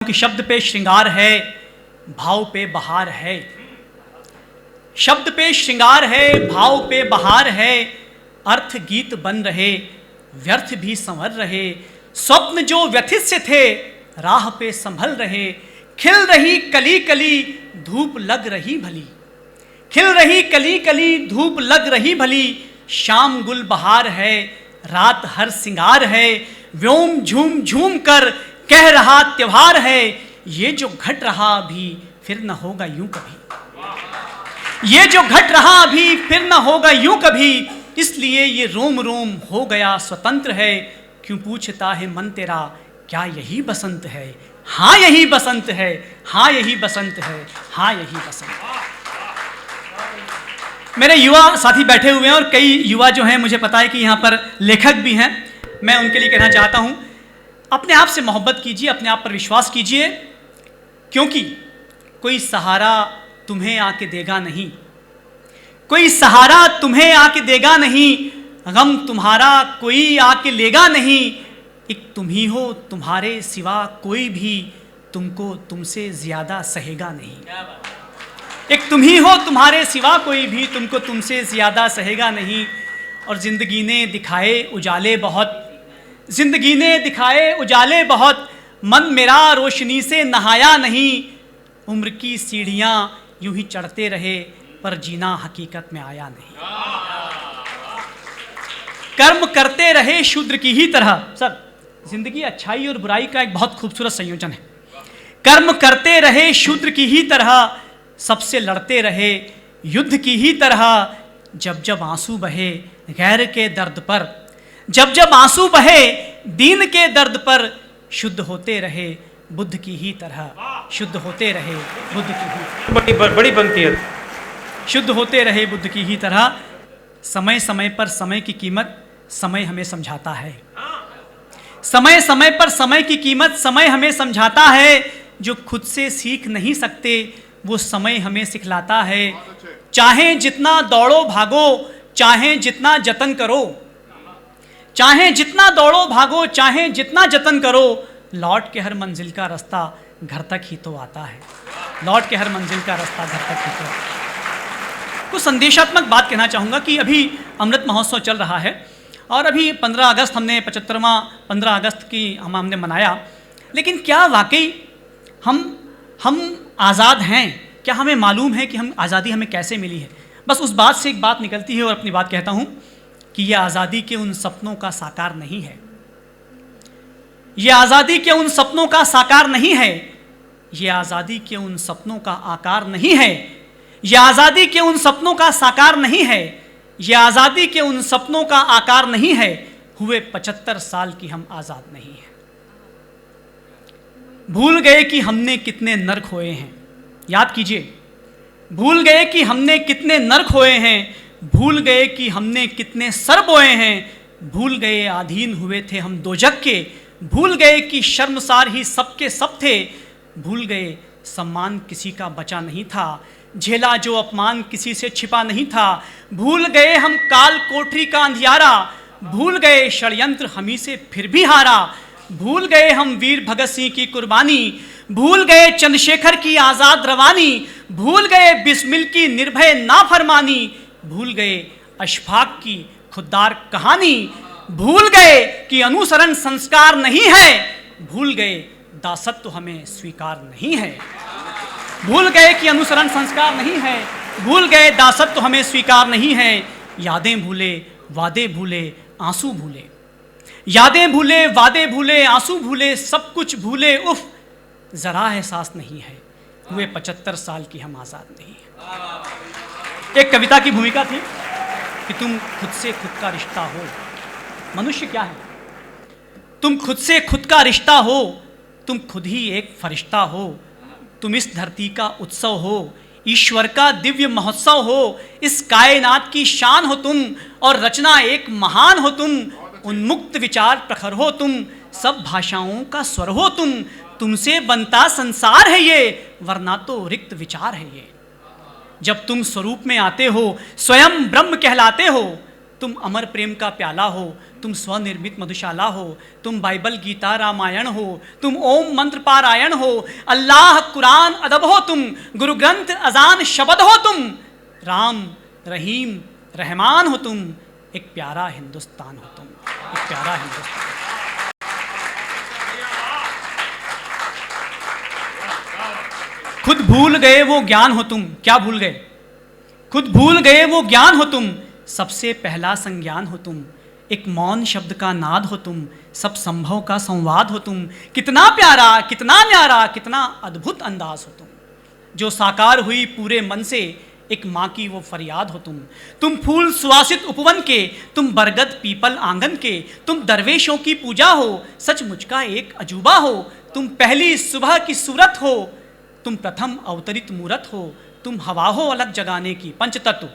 कि शब्द पे श्रृंगार है, भाव पे बहार है। शब्द पे श्रृंगार है, भाव पे बहार है। अर्थ गीत बन रहे, व्यर्थ भी संवर रहे। स्वप्न जो व्यथित से थे, राह पे संभल रहे। खिल रही कली कली, धूप लग रही भली। खिल रही कली कली, धूप लग रही भली। शाम गुल बहार है, रात हर सिंगार है। व्योम झूम झूम कर कह रहा त्योहार है। ये जो घट रहा अभी फिर न होगा यूं कभी। ये जो घट रहा अभी फिर न होगा यूं कभी। इसलिए ये रोम रोम हो गया स्वतंत्र है। क्यों पूछता है मन तेरा, क्या यही बसंत है? हाँ यही बसंत है, हाँ यही बसंत है, हाँ यही बसंत है। मेरे युवा साथी बैठे हुए हैं और कई युवा जो हैं, मुझे पता है कि यहाँ पर लेखक भी हैं। मैं उनके लिए कहना चाहता हूँ, अपने आप से मोहब्बत कीजिए, अपने आप पर विश्वास कीजिए, क्योंकि कोई सहारा तुम्हें आके देगा नहीं। कोई सहारा तुम्हें आके देगा नहीं। गम तुम्हारा कोई आके लेगा नहीं। एक तुम ही हो, तुम्हारे सिवा कोई भी तुमको तुमसे ज्यादा सहेगा नहीं। एक तुम ही हो, तुम्हारे सिवा कोई भी तुमको तुमसे ज्यादा सहेगा नहीं। और जिंदगी ने दिखाए उजाले बहुत, जिंदगी ने दिखाए उजाले बहुत। मन मेरा रोशनी से नहाया नहीं। उम्र की सीढ़ियां यूं ही चढ़ते रहे, पर जीना हकीकत में आया नहीं। कर्म करते रहे शूद्र की ही तरह। सब जिंदगी अच्छाई और बुराई का एक बहुत खूबसूरत संयोजन है। कर्म करते रहे शूद्र की ही तरह, सबसे लड़ते रहे युद्ध की ही तरह। जब जब आंसू बहे गैर के दर्द पर, जब जब आंसू बहे दीन के दर्द पर, शुद्ध होते रहे बुद्ध की ही तरह। शुद्ध होते रहे बुद्ध की ही, बड़ी बनती है। शुद्ध होते रहे बुद्ध की ही तरह। समय समय पर समय की कीमत समय हमें समझाता है। समय समय पर समय की कीमत समय हमें समझाता है। जो खुद से सीख नहीं सकते वो समय हमें सिखलाता है। चाहे जितना दौड़ो भागो, चाहे जितना जतन करो, चाहे जितना दौड़ो भागो, चाहे जितना जतन करो, लौट के हर मंजिल का रास्ता घर तक ही तो आता है। लौट के हर मंजिल का रास्ता घर तक ही तो आता है। कुछ संदेशात्मक बात कहना चाहूँगा कि अभी अमृत महोत्सव चल रहा है और अभी 15 अगस्त हमने 75वां 15 अगस्त की हमने मनाया। लेकिन क्या वाकई हम आज़ाद हैं? क्या हमें मालूम है कि हम आज़ादी हमें कैसे मिली है? बस उस बात से एक बात निकलती है और अपनी बात कहता हूँ कि यह आज़ादी के उन सपनों का साकार नहीं है। यह आज़ादी के उन सपनों का साकार नहीं है। यह आज़ादी के उन सपनों का आकार नहीं है। यह आज़ादी के उन सपनों का साकार नहीं है। यह आज़ादी के उन सपनों का आकार नहीं है। हुए 75 साल की हम आज़ाद नहीं हैं। भूल गए कि हमने कितने नर्क खोए हैं। याद कीजिए, भूल गए कि हमने कितने नर्क खोए हैं। भूल गए कि हमने कितने सर बोए हैं। भूल गए अधीन हुए थे हम दोजक के। भूल गए कि शर्मसार ही सबके सब थे। भूल गए सम्मान किसी का बचा नहीं था। झेला जो अपमान किसी से छिपा नहीं था। भूल गए हम काल कोठरी का अंधियारा। भूल गए षड्यंत्र हमी से फिर भी हारा। भूल गए हम वीर भगत सिंह की कुर्बानी। भूल गए चंद्रशेखर की आज़ाद रवानी। भूल गए बिस्मिल की निर्भय नाफरमानी। भूल गए अशफाक की खुददार कहानी। भूल गए कि अनुसरण संस्कार नहीं है। भूल गए दासत्व हमें स्वीकार नहीं है। भूल गए कि अनुसरण संस्कार नहीं है। भूल गए दासत्व हमें स्वीकार नहीं है। यादें भूले, वादे भूले, आंसू भूले। यादें भूले, वादे भूले, आंसू भूले, सब कुछ भूले। उफ, जरा एहसास नहीं है हुए 75 साल की हम आज़ाद नहीं है। एक कविता की भूमिका थी कि तुम खुद से खुद का रिश्ता हो। मनुष्य क्या है? तुम खुद से खुद का रिश्ता हो। तुम खुद ही एक फरिश्ता हो। तुम इस धरती का उत्सव हो, ईश्वर का दिव्य महोत्सव हो। इस कायनात की शान हो तुम और रचना एक महान हो तुम। उन्मुक्त विचार प्रखर हो तुम, सब भाषाओं का स्वर हो तुम। तुमसे बनता संसार है ये, वरना तो रिक्त विचार है ये। जब तुम स्वरूप में आते हो, स्वयं ब्रह्म कहलाते हो। तुम अमर प्रेम का प्याला हो, तुम स्वनिर्मित मधुशाला हो, तुम बाइबल गीता रामायण हो, तुम ओम मंत्र पारायण हो, अल्लाह कुरान अदब हो, तुम गुरु ग्रंथ अजान शबद हो, तुम राम रहीम रहमान हो, तुम एक प्यारा हिंदुस्तान हो, तुम एक प्यारा हिंदुस्तान। खुद भूल गए वो ज्ञान हो तुम, क्या भूल गए? खुद भूल गए वो ज्ञान हो तुम, सबसे पहला संज्ञान हो तुम, एक मौन शब्द का नाद हो तुम, सब संभव का संवाद हो तुम, कितना प्यारा कितना न्यारा कितना अद्भुत अंदाज हो तुम, जो साकार हुई पूरे मन से एक माँ की वो फरियाद हो तुम फूल सुवासित उपवन के, तुम बरगद पीपल आंगन के, तुम दरवेशों की पूजा हो, सचमुच का एक अजूबा हो, तुम पहली सुबह की सूरत हो, तुम प्रथम अवतरित मूरत हो, तुम हवा हो अलग जगाने की, पंचतत्व,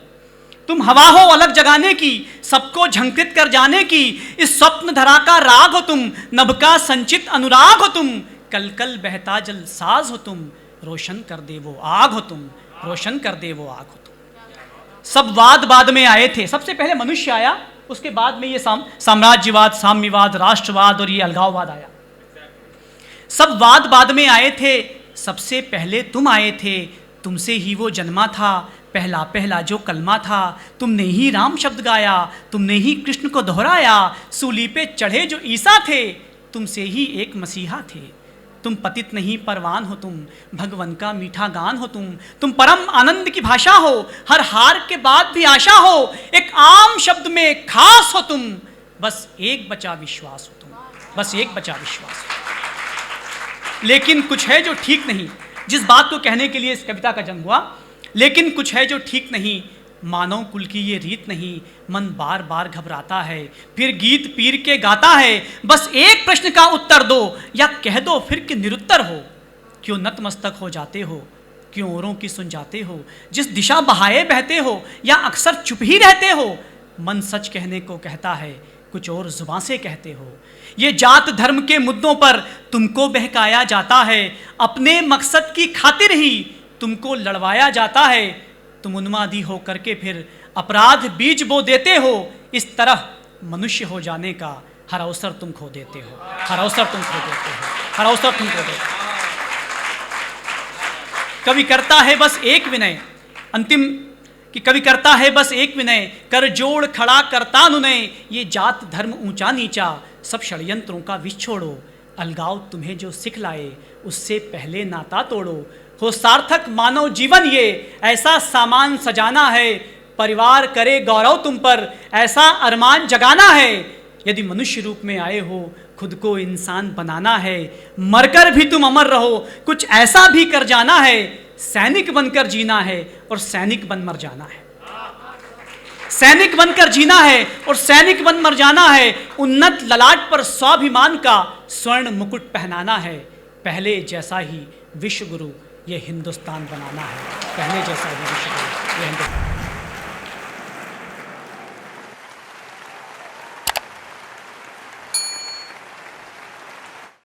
तुम हवा हो अलग जगाने की, सबको झंकृत कर जाने की, इस स्वप्न धरा का राग हो तुम, नभ का संचित अनुराग हो तुम, कल कल बहता जल साज हो तुम, रोशन कर दे वो आग हो तुम, रोशन कर दे वो आग हो तुम। सब वाद बाद में आए थे, सबसे पहले मनुष्य आया, उसके बाद में ये साम्राज्यवाद, साम्यवाद, राष्ट्रवाद और ये अलगाववाद आया। सब वाद बाद में आए थे, सबसे पहले तुम आए थे, तुमसे ही वो जन्मा था, पहला पहला जो कलमा था, तुमने ही राम शब्द गाया, तुमने ही कृष्ण को दोहराया, सूली पे चढ़े जो ईसा थे, तुमसे ही एक मसीहा थे, तुम पतित नहीं परवान हो तुम, भगवन का मीठा गान हो तुम परम आनंद की भाषा हो, हर हार के बाद भी आशा हो, एक आम शब्द में खास हो तुम, बस एक बचा विश्वास हो तुम, बस एक बचा विश्वास हो। लेकिन कुछ है जो ठीक नहीं, जिस बात को कहने के लिए इस कविता का जन्म हुआ, लेकिन कुछ है जो ठीक नहीं, मानव कुल की ये रीत नहीं, मन बार बार घबराता है, फिर गीत पीर के गाता है, बस एक प्रश्न का उत्तर दो या कह दो फिर कि निरुत्तर हो, क्यों नतमस्तक हो जाते हो, क्यों औरों की सुन जाते हो, जिस दिशा बहाए बहते हो या अक्सर चुप ही रहते हो, मन सच कहने को कहता है, कुछ और जुबां से कहते हो, ये जात धर्म के मुद्दों पर तुमको बहकाया जाता है, अपने मकसद की खातिर ही तुमको लड़वाया जाता है, तुम उन्मादी हो करके फिर अपराध बीज बो देते हो, इस तरह मनुष्य हो जाने का हर अवसर तुम खो देते हो, हर अवसर तुम खो देते हो, हर अवसर तुम खो देते हो। कवि करता है बस एक विनय, अंतिम कि कवि करता है बस एक विनय, कर जोड़ खड़ा करता नुने, ये जात धर्म ऊंचा नीचा, सब षड्यंत्रों का विष छोड़ो, अलगाव तुम्हें जो सिखलाए, उससे पहले नाता तोड़ो, हो सार्थक मानव जीवन ये, ऐसा सामान सजाना है, परिवार करे गौरव तुम पर, ऐसा अरमान जगाना है, यदि मनुष्य रूप में आए हो, खुद को इंसान बनाना है, मरकर भी तुम अमर रहो, कुछ ऐसा भी कर जाना है, सैनिक बनकर जीना है और सैनिक बन मर जाना है, सैनिक बनकर जीना है और सैनिक बन मर जाना है, उन्नत ललाट पर स्वाभिमान का स्वर्ण मुकुट पहनाना है, पहले जैसा ही विश्व गुरु ये हिंदुस्तान बनाना है, पहले जैसा ही विश्व गुरु ये हिंदुस्तान।